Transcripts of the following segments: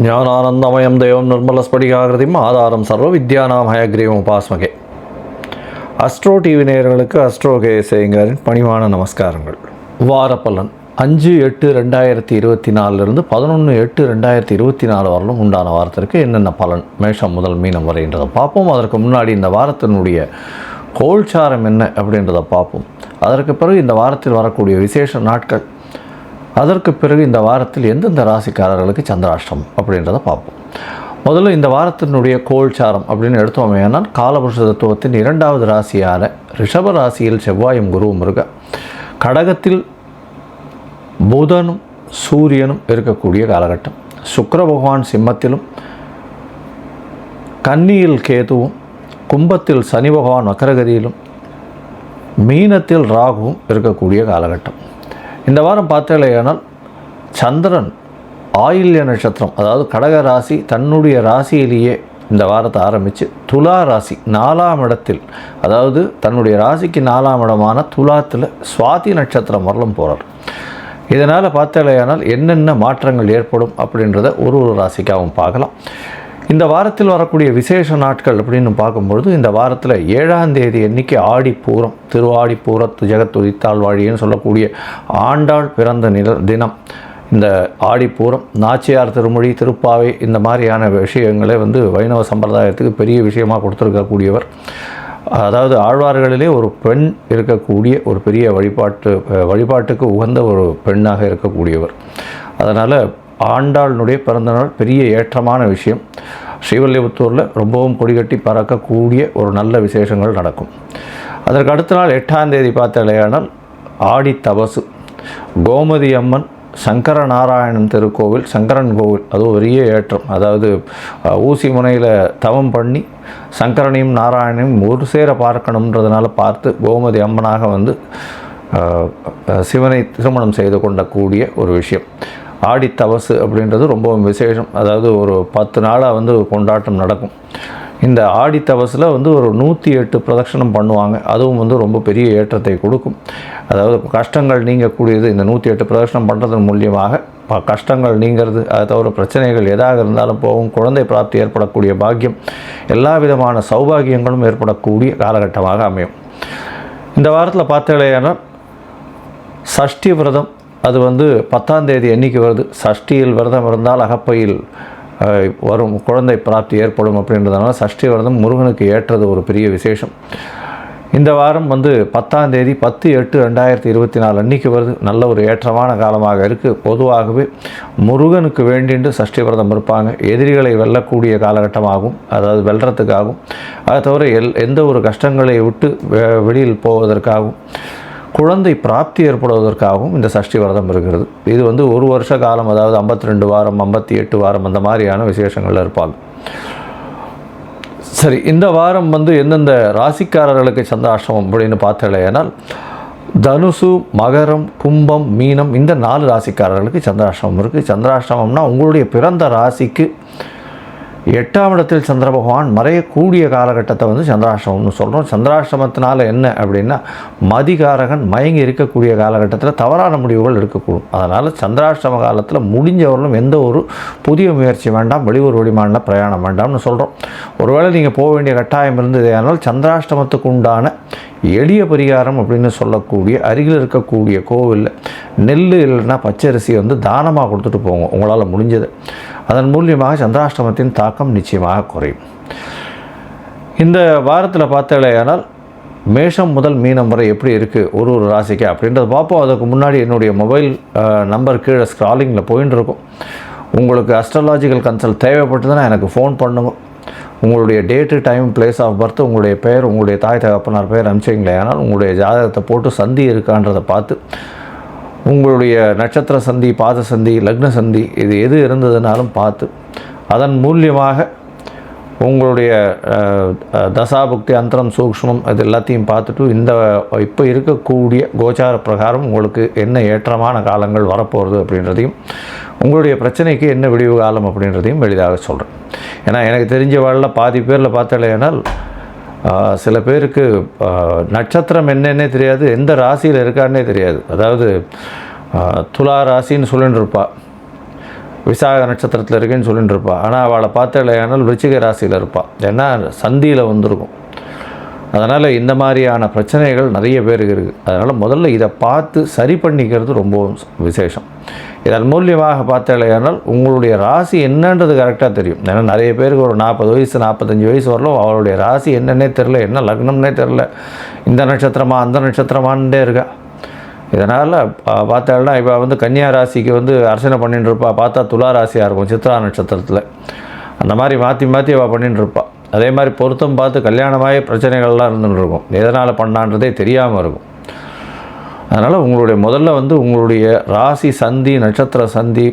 ஞானானந்தமயம் தேவம் நிர்மலஸ்படிகாகிருதியும் ஆதாரம் சர்வ வித்யானாம் ஹயக்ரீவம் உபாஸ்மகே. அஸ்ட்ரோ டிவி நேயர்களுக்கு அஸ்ட்ரோ கேசேங்கரின் பணிவான நமஸ்காரங்கள். வாரப்பலன் 5/8/2024 11/8/2024 வரலும் உண்டான வாரத்திற்கு என்னென்ன பலன் மேஷம் முதல் மீனம் வரைன்றதை பார்ப்போம். அதற்கு முன்னாடி இந்த வாரத்தினுடைய கோல்சாரம் என்ன அப்படின்றத பார்ப்போம். அதற்கு பிறகு இந்த வாரத்தில் வரக்கூடிய விசேஷ நாட்கள், அதற்கு பிறகு இந்த வாரத்தில் எந்தெந்த ராசிக்காரர்களுக்கு சந்திராஷ்டமம் அப்படின்றத பார்ப்போம். முதல்ல இந்த வாரத்தினுடைய கோல்சாரம் அப்படின்னு எடுத்தோமேனால் காலபுருஷ தத்துவத்தின் 2வது ராசியான ரிஷப ராசியில் செவ்வாயும் குருவும் இருக்க, கடகத்தில் புதனும் சூரியனும் இருக்கக்கூடிய காலகட்டம், சுக்கிர பகவான் சிம்மத்திலும் கன்னியில் கேதுவும், கும்பத்தில் சனி பகவான் வக்கரகதியிலும், மீனத்தில் ராகுவும் இருக்கக்கூடிய காலகட்டம். இந்த வாரம் பார்த்தேனால் சந்திரன் ஆயில்ய நட்சத்திரம், அதாவது கடக ராசி தன்னுடைய ராசியிலேயே இந்த வாரத்தை ஆரம்பித்து துலா ராசி 4ஆம் இடத்தில், அதாவது தன்னுடைய ராசிக்கு 4ஆம் இடமான துலாத்தில் சுவாதி நட்சத்திரம் வரலும் போகிறார். இதனால் பார்த்தேனால் என்னென்ன மாற்றங்கள் ஏற்படும் அப்படின்றத ஒரு ராசிக்காகவும் பார்க்கலாம். இந்த வாரத்தில் வரக்கூடிய விசேஷ நாட்கள் அப்படின்னு பார்க்கும்பொழுது, இந்த வாரத்தில் 7ஆம் தேதி அன்னைக்கு ஆடிப்பூரம், திருவாடிப்பூரத்து ஜெகத்துதித்தாள் வாழின்னு சொல்லக்கூடிய ஆண்டாள் பிறந்த தினம். இந்த ஆடிப்பூரம் நாச்சியார் திருமொழி, திருப்பாவை இந்த மாதிரியான விஷயங்களை வைணவ சம்பிரதாயத்துக்கு பெரிய விஷயமாக கொடுத்துருக்கக்கூடியவர். அதாவது ஆழ்வார்களிலே ஒரு பெண் இருக்கக்கூடிய ஒரு பெரிய வழிபாட்டுக்கு உகந்த ஒரு பெண்ணாக இருக்கக்கூடியவர். அதனால் ஆண்டாளுடைய பிறந்தநாள் பெரிய ஏற்றமான விஷயம். ஸ்ரீவில்லிபுத்தூரில் ரொம்பவும் கொடிகட்டி பறக்கக்கூடிய ஒரு நல்ல விசேஷங்கள் நடக்கும். அதற்கு அடுத்த நாள் 8ஆம் தேதி பார்த்தேனால் ஆடி தபசு, கோமதி அம்மன் சங்கர நாராயணன் திருக்கோவில், சங்கரன் கோவில், அது பெரிய ஏற்றம். அதாவது ஊசி முனையில் தவம் பண்ணி சங்கரனையும் நாராயணையும் ஒரு சேர பார்க்கணுன்றதுனால பார்த்து கோமதி அம்மனாக சிவனை திருமணம் செய்து கொண்டக்கூடிய ஒரு விஷயம். ஆடி தபசு அப்படின்றது ரொம்பவும் விசேஷம். அதாவது ஒரு 10 நாளாக கொண்டாட்டம் நடக்கும். இந்த ஆடி தபஸில் ஒரு 108 பிரதட்சணம் பண்ணுவாங்க. அதுவும் ரொம்ப பெரிய ஏற்றத்தை கொடுக்கும். அதாவது கஷ்டங்கள் நீங்கக்கூடியது. இந்த 108 பிரதட்சணம் பண்ணுறதன் மூலியமாக கஷ்டங்கள் நீங்கிறது, அதை தவிர பிரச்சனைகள் எதாக இருந்தாலும் போகும், குழந்தை பிராப்தி ஏற்படக்கூடிய பாக்கியம், எல்லா விதமான சௌபாகியங்களும் ஏற்படக்கூடிய காலகட்டமாக அமையும். இந்த வாரத்தில் பார்த்தேன்னா சஷ்டி விரதம், அது 10ஆம் தேதி அன்றைக்கி வருது. சஷ்டியில் விரதம் இருந்தால் அகப்பையில் வரும் குழந்தை பிராப்தி ஏற்படும் அப்படின்றதுனால சஷ்டி விரதம் முருகனுக்கு ஏற்றது ஒரு பெரிய விசேஷம். இந்த வாரம் 10ஆம் தேதி 10/8/2024 அன்றைக்கி வருது. நல்ல ஒரு ஏற்றமான காலமாக இருக்குது. பொதுவாகவே முருகனுக்கு வேண்டிட்டு சஷ்டி விரதம் இருப்பாங்க. எதிரிகளை வெல்லக்கூடிய காலகட்டமாகும், அதாவது வெல்றதுக்காகவும், அதை தவிர எந்த ஒரு கஷ்டங்களை விட்டு வெளியில் போவதற்காகவும், குழந்தை பிராப்தி ஏற்படுவதற்காகவும் இந்த சஷ்டி விரதம் இருக்கிறது. இது ஒரு வருஷ காலம், அதாவது 52 வாரம் 58 வாரம் அந்த மாதிரியான விசேஷங்கள் இருப்பாங்க. சரி, இந்த வாரம் எந்தெந்த ராசிக்காரர்களுக்கு சந்திராஷ்டமம் அப்படின்னு பார்த்தேனால் தனுசு, மகரம், கும்பம், மீனம் இந்த 4 ராசிக்காரர்களுக்கு சந்திராஷ்டமம் இருக்குது. சந்திராஷ்டமம்னா உங்களுடைய பிறந்த ராசிக்கு 8ஆம் இடத்தில் சந்திர பகவான் மறையக்கூடிய காலகட்டத்தை சந்திராஷ்டமம்னு சொல்கிறோம். சந்திராஷ்டமத்தினால என்ன அப்படின்னா, மதிகாரகன் மயங்கி இருக்கக்கூடிய காலகட்டத்தில் தவறான முடிவுகள் எடுக்கக்கூடும். அதனால் சந்திராஷ்டம காலத்தில் முடிஞ்சவர்களும் எந்த ஒரு புதிய முயற்சி வேண்டாம், வெளியூர் வெளிமாநில பிரயாணம் வேண்டாம்னு சொல்கிறோம். ஒருவேளை நீங்கள் போக வேண்டிய கட்டாயம் இருந்தது, ஆனால் சந்திராஷ்டமத்துக்கு உண்டான எளிய பரிகாரம் அப்படின்னு சொல்லக்கூடிய அருகில் இருக்கக்கூடிய கோவிலில் நெல் இல்லைன்னா பச்சரிசி தானமாக கொடுத்துட்டு போங்க உங்களால் முடிஞ்சது. அதன் மூலியமாக சந்திராஷ்டமத்தின் தாக்கம் நிச்சயமாக குறையும். இந்த வாரத்தில் பார்த்தேனால் மேஷம் முதல் மீனம் வரை எப்படி இருக்குது ஒரு ராசிக்கு அப்படின்றத பார்ப்போம். அதுக்கு முன்னாடி என்னுடைய மொபைல் நம்பர் கீழே ஸ்க்ராலிங்கில் போயின்னு இருக்கும். உங்களுக்கு அஸ்ட்ராலாஜிக்கல் கன்சல்ட் தேவைப்பட்டதுன்னா எனக்கு ஃபோன் பண்ணுங்க. உங்களுடைய date, time, place of birth, உங்களுடைய பெயர், உங்களுடைய தாய் தகப்பனார் பெயர் அனுப்பிச்சிங்களே, ஆனால் உங்களுடைய ஜாதகத்தை போட்டு சந்தி இருக்கான்றதை பார்த்து, உங்களுடைய நட்சத்திர சந்தி, பாத சந்தி, லக்ன சந்தி இது எது இருந்ததுனாலும் பார்த்து, அதன் மூலியமாக உங்களுடைய தசாபுக்தி, அந்தரம், சூக்ஷ்மம் இது எல்லாத்தையும் பார்த்துட்டு இப்போ இருக்கக்கூடிய கோச்சார பிரகாரம் உங்களுக்கு என்ன ஏற்றமான காலங்கள் வரப்போகிறது அப்படின்றதையும், உங்களுடைய பிரச்சனைக்கு என்ன விடிவு காலம் அப்படின்றதையும் எளிதாக சொல்கிறேன். ஏன்னா எனக்கு தெரிஞ்ச வாழ்வில் பாதி பேரில் பார்த்தேனால் சில பேருக்கு நட்சத்திரம் என்னன்னே தெரியாது, எந்த ராசியில் இருக்கான்னே தெரியாது. அதாவது துலா ராசின்னு சொல்லிட்டு இருப்பா, விசாக நட்சத்திரத்தில் இருக்கேன்னு சொல்லிட்டு இருப்பாள். ஆனால் அவளை பார்த்தாலேயானால் விருச்சிக ராசியில் இருப்பாள். ஏன்னா சந்தியில் வந்திருக்கும். அதனால் இந்த மாதிரியான பிரச்சனைகள் நிறைய பேருக்கு இருக்குது. அதனால் முதல்ல இதை பார்த்து சரி பண்ணிக்கிறது ரொம்ப விசேஷம். இதன் மூலியமாக பார்த்தாலேயானால் உங்களுடைய ராசி என்னன்றது கரெக்டாக தெரியும். ஏன்னா நிறைய பேருக்கு ஒரு 40 வயசு 45 வயசு வரலும் அவளுடைய ராசி என்னன்னே தெரில, என்ன லக்னம்னே தெரில, இந்த நட்சத்திரமா அந்த நட்சத்திரமானே இருக்கா. இதனால் பார்த்தாலும் இப்போ வந்து கன்னியா ராசிக்கு வந்து அர்ச்சனை பண்ணிட்டு இருப்பா, பார்த்தா துலா ராசியாக இருக்கும் சித்ரா நட்சத்திரத்தில். அந்த மாதிரி மாற்றி மாற்றி அவள் பண்ணிட்டு இருப்பாள். அதே மாதிரி பொருத்தம் பார்த்து கல்யாணமாகி பிரச்சனைகள்லாம் இருந்துகிட்டு இருக்கும். எதனால் பண்ணான்றதே தெரியாமல் இருக்கும். அதனால் உங்களுடைய முதல்ல வந்து உங்களுடைய ராசி சந்தி, நட்சத்திர சந்தி,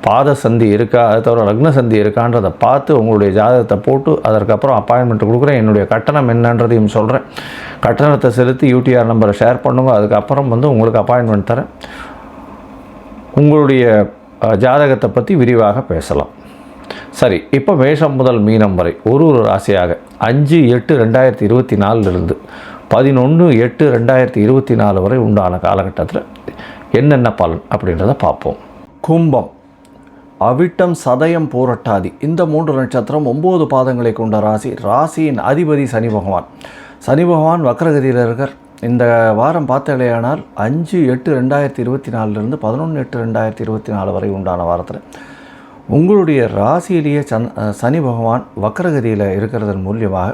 பாத சந்தி இருக்கா, அதை தவிர லக்ன சந்தி இருக்கான்றதை பார்த்து உங்களுடைய ஜாதகத்தை போட்டு அதற்கப்புறம் அப்பாயின்மெண்ட் கொடுக்குறேன். என்னுடைய கட்டணம் என்னன்றதையும் சொல்கிறேன். கட்டணத்தை செலுத்தி யூடிஆர் நம்பரை ஷேர் பண்ணுங்க. அதுக்கப்புறம் வந்து உங்களுக்கு அப்பாயின்மெண்ட் தரேன். உங்களுடைய ஜாதகத்தை பற்றி விரிவாக பேசலாம். சரி, இப்போ மேஷம் முதல் மீனம் வரை ஒரு ராசியாக 5/8/2024 11/8/2024 வரை உண்டான காலகட்டத்தில் என்னென்ன பலன் அப்படின்றத பார்ப்போம். கும்பம், அவிட்டம், சதயம், பூரட்டாதி இந்த 3 நட்சத்திரம் 9 பாதங்களை கொண்ட ராசி. ராசியின் அதிபதி சனி பகவான். சனி பகவான் வக்ரகதியில் இருக்கார். இந்த வாரம் பார்த்தாலேயானால் 5/8/2024 11/8/2024 வரை உண்டான வாரத்தில் உங்களுடைய ராசியிலேயே சனி பகவான் வக்ரகதியில் இருக்கிறதன் மூலியமாக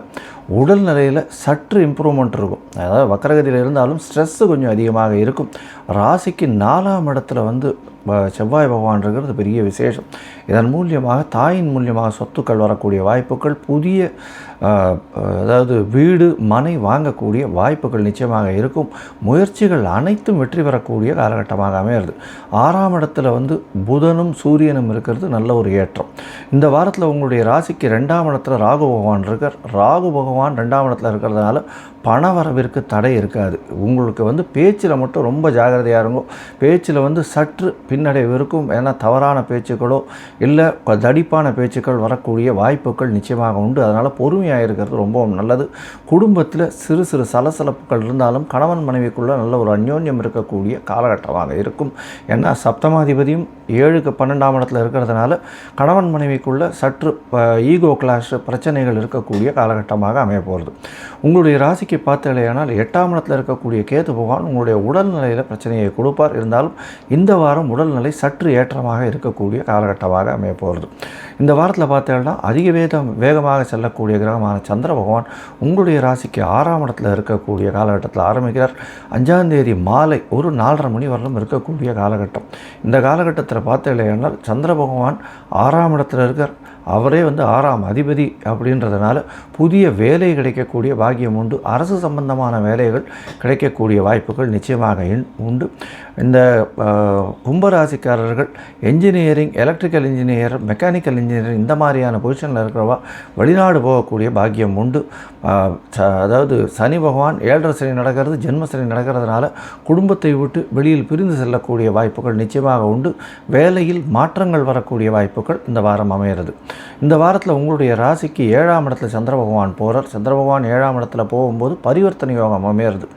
உடல்நிலையில் சற்று இம்ப்ரூவ்மெண்ட் இருக்கும். அதாவது வக்ரகதியில் இருந்தாலும் ஸ்ட்ரெஸ்ஸு கொஞ்சம் அதிகமாக இருக்கும். ராசிக்கு 4ஆம் இடத்துல வந்து செவ்வாய் பகவான் இருக்கிறது பெரிய விசேஷம். இதன் மூலியமாக தாயின் மூலியமாக சொத்துக்கள் வரக்கூடிய வாய்ப்புகள், புதிய அதாவது வீடு மனை வாங்கக்கூடிய வாய்ப்புகள் நிச்சயமாக இருக்கும். முயற்சிகள் அனைத்தும் வெற்றி பெறக்கூடிய காலகட்டமாக அமையிறது. 6ஆம் இடத்துல வந்து புதனும் சூரியனும் இருக்கிறது நல்ல ஒரு ஏற்றம். இந்த வாரத்தில் உங்களுடைய ராசிக்கு 2ஆம் இடத்துல ராகு பகவான் இருக்கார். ராகு பகவான் 2ஆம் இடத்துல இருக்கிறதுனால பண வரவிற்கு தடை இருக்காது. உங்களுக்கு வந்து பேச்சில் மட்டும் ரொம்ப ஜாகிரதையாக இருக்கும். பேச்சில் வந்து சற்று பின்னடைவு இருக்கும். ஏன்னா தவறான பேச்சுக்களோ இல்லை தடிப்பான பேச்சுக்கள் வரக்கூடிய வாய்ப்புகள் நிச்சயமாக உண்டு. அதனால் பொறுமையாக இருக்கிறது ரொம்பவும் நல்லது. குடும்பத்தில் சிறு சிறு சலசலப்புகள் இருந்தாலும் கணவன் மனைவிக்குள்ளே நல்ல ஒரு அந்யோன்யம் இருக்கக்கூடிய காலகட்டமாக இருக்கும். ஏன்னா சப்தமாதிபதியும் 7க்கு 12ஆம் இடத்துல இருக்கிறதுனால கணவன் மனைவிக்குள்ளே சற்று ஈகோ கிளாஷ் பிரச்சனைகள் இருக்கக்கூடிய காலகட்டமாக அமைய போகிறது. உங்களுடைய ராசிக்கு பார்த்தாலேயானால் 8ஆம் இடத்துல இருக்கக்கூடிய கேது பகவான் உங்களுடைய உடல்நிலையில் பிரச்சனையை கொடுப்பார். இருந்தாலும் இந்த வாரம் உடல்நிலை சற்று ஏற்றமாக இருக்கக்கூடிய காலகட்டமாக அமைய போகிறது. இந்த வாரத்தில் பார்த்தீங்கன்னா அதிக வேகமாக செல்லக்கூடிய கிரகமான சந்திர பகவான் உங்களுடைய ராசிக்கு 6ஆம் இடத்துல இருக்கக்கூடிய காலகட்டத்தில் ஆரம்பிக்கிறார். 5ஆம் தேதி மாலை ஒரு 4:30 மணி வரலும் இருக்கக்கூடிய காலகட்டம். இந்த காலகட்டத்தில் பார்த்தீங்கன்னா சந்திர பகவான் 6ஆம் இடத்துல இருக்கார். அவரே வந்து 6ஆம் அதிபதி அப்படின்றதுனால புதிய வேலை கிடைக்கக்கூடிய பாக்கியம் உண்டு. அரசு சம்பந்தமான வேலைகள் கிடைக்கக்கூடிய வாய்ப்புகள் நிச்சயமாக உண்டு. இந்த கும்பராசிக்காரர்கள் engineering, electrical engineer, mechanical engineering இந்த மாதிரியான பொசிஷனில் இருக்கிறவா வெளிநாடு போகக்கூடிய பாக்கியம் உண்டு. அதாவது சனி பகவான் 7.5 சனி நடக்கிறது, ஜென்ம சனி நடக்கிறதுனால குடும்பத்தை விட்டு வெளியில் பிரிந்து செல்லக்கூடிய வாய்ப்புகள் நிச்சயமாக உண்டு. வேலையில் மாற்றங்கள் வரக்கூடிய வாய்ப்புகள் இந்த வாரம் அமைகிறது. இந்த வாரத்தில் உங்களுடைய ராசிக்கு 7ஆம் இடத்துல சந்திர பகவான் போகிறார். சந்திர பகவான் 7ஆம் இடத்துல போகும்போது பரிவர்த்தனை யோகம் அமையிறது.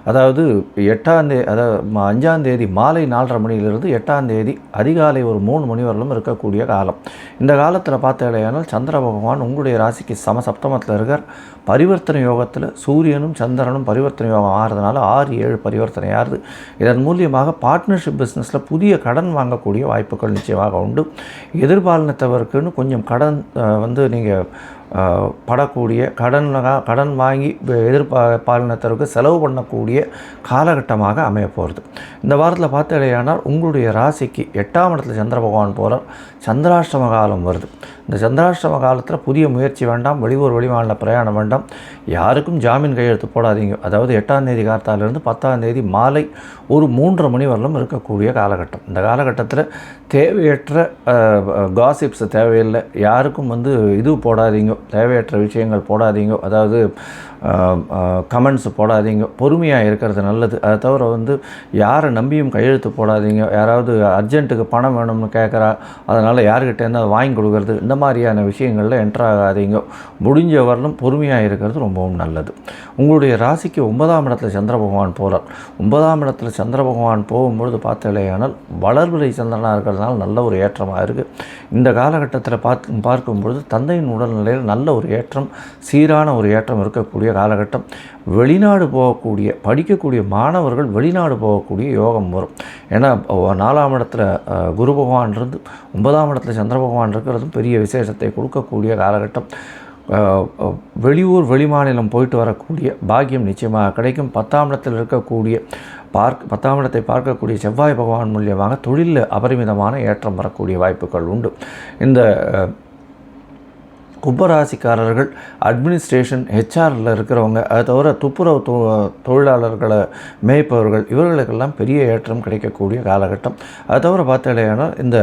அதாவது 5ஆம் தேதி மாலை 4:30 மணியிலிருந்து 8ஆம் தேதி அதிகாலை ஒரு 3 மணி வரலும் இருக்கக்கூடிய காலம். இந்த காலத்தில் பார்த்தாலேயானால் சந்திர பகவான் உங்களுடைய ராசிக்கு சப்தமத்தில் இருக்கார். பரிவர்த்தனை யோகத்தில் சூரியனும் சந்திரனும் பரிவர்த்தனை யோகம் ஆகிறதுனால 6-7 பரிவர்த்தனை ஆகுது. இதன் மூலியமாக பார்ட்னர்ஷிப் பிஸ்னஸில் புதிய கடன் வாங்கக்கூடிய வாய்ப்புகள் நிச்சயமாக உண்டு. எதிர்பாலினத்தவருக்குன்னு கொஞ்சம் கடன் வந்து நீங்கள் படக்கூடிய கடன் வாங்கி எதிர்பாலினத்தவருக்கு செலவு பண்ணக்கூடிய காலகட்டமாக அமைய போகிறது. இந்த வாரத்தில் பார்த்தாலேயானால் உங்களுடைய ராசிக்கு 8ஆம் இடத்துல சந்திர பகவான் போகிறார். சந்திராஷ்டம காலம் வருது. இந்த சந்திராஷ்டம காலத்தில் புதிய முயற்சி வேண்டாம், வெளியூர் வெளிமாநில பிரயாணம் வேண்டாம், யாருக்கும் ஜாமீன் கையெழுத்து போடாதீங்க. அதாவது 8ஆம் தேதி காத்தாலிருந்து 10ஆம் தேதி மாலை ஒரு 3:30 மணி வரலும் இருக்கக்கூடிய காலகட்டம். இந்த காலகட்டத்தில் தேவையற்ற காசிப்ஸ் தேவையில்லை. யாருக்கும் வந்து இது போடாதீங்க, தேவையற்ற விஷயங்கள் போடாதீங்க. அதாவது கமெண்ட்ஸ் போடாதீங்க, பொறுமையாக இருக்கிறது நல்லது. அதை தவிர வந்து யாரை நம்பியும் கையெழுத்து போடாதீங்க. யாராவது அர்ஜென்ட்டுக்கு பணம் வேணும்னு கேட்குறா, அதனால் யாருக்கிட்டேருந்து அதை வாங்கி கொடுக்கறது, இந்த மாதிரியான விஷயங்களில் என்ட்ரு ஆகாதீங்க. முடிஞ்ச வரலும் பொறுமையாக இருக்கிறது ரொம்பவும் நல்லது. உங்களுடைய ராசிக்கு 9ஆம் இடத்துல சந்திர பகவான் போகிறார். 9ஆம் இடத்துல சந்திர பகவான் போகும்பொழுது பார்த்தலையானால் வளர்பிறை சந்திரனாக இருக்கிறதுனால நல்ல ஒரு ஏற்றமாக இருக்குது. இந்த காலகட்டத்தில் பார்க்கும்பொழுது தந்தையின் உடல்நிலையில் நல்ல ஒரு ஏற்றம், சீரான ஒரு ஏற்றம் இருக்கக்கூடிய காலகட்டம். வெளிநாடு போகக்கூடிய படிக்கக்கூடிய மாணவர்கள் வெளிநாடு போகக்கூடிய யோகம் வரும். ஏன்னா 4ஆம் இடத்துல குரு பகவான் இருந்து 9ஆம் இடத்துல சந்திர பகவான் இருக்கிறதும் பெரிய விசேஷத்தை கொடுக்கக்கூடிய காலகட்டம். வெளியூர் வெளிமாநிலம் போயிட்டு வரக்கூடிய பாக்கியம் நிச்சயமாக கிடைக்கும். 10ஆம் இடத்தில் இருக்கக்கூடிய 10ஆம் இடத்தை பார்க்கக்கூடிய செவ்வாய் பகவான் மூலியமாக தொழிலில் அபரிமிதமான ஏற்றம் வரக்கூடிய வாய்ப்புகள் உண்டு. இந்த கும்பராசிக்காரர்கள் அட்மினிஸ்ட்ரேஷன் ஹெச்ஆரில் இருக்கிறவங்க, அதை தவிர துப்புரவு தொழிலாளர்களை மேய்ப்பவர்கள், இவர்களுக்கெல்லாம் பெரிய ஏற்றம் கிடைக்கக்கூடிய காலகட்டம். அதை தவிர பார்த்தீங்கன்னா இந்த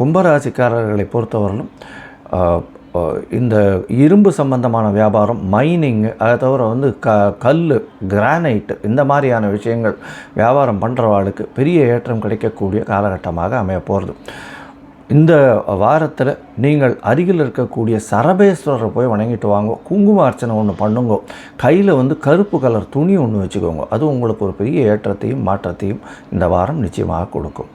கும்பராசிக்காரர்களை பொறுத்தவரையிலும் இந்த இரும்பு சம்பந்தமான வியாபாரம், மைனிங், அதை தவிர வந்து கல், கிரானைட்டு, இந்த மாதிரியான விஷயங்கள் வியாபாரம் பண்ணுறவாளுக்கு பெரிய ஏற்றம் கிடைக்கக்கூடிய காலகட்டமாக அமைய போகிறது. இந்த வாரத்தில் நீங்கள் அருகில் இருக்கக்கூடிய சரபேஸ்வரரை போய் வணங்கிட்டு வாங்க. குங்கும அர்ச்சனை ஒன்று பண்ணுங்க. கையில் வந்து கருப்பு கலர் துணி ஒன்று வச்சுக்கோங்க. அது உங்களுக்கு ஒரு பெரிய ஏற்றத்தையும் மாற்றத்தையும் இந்த வாரம் நிச்சயமாக கொடுக்கும்.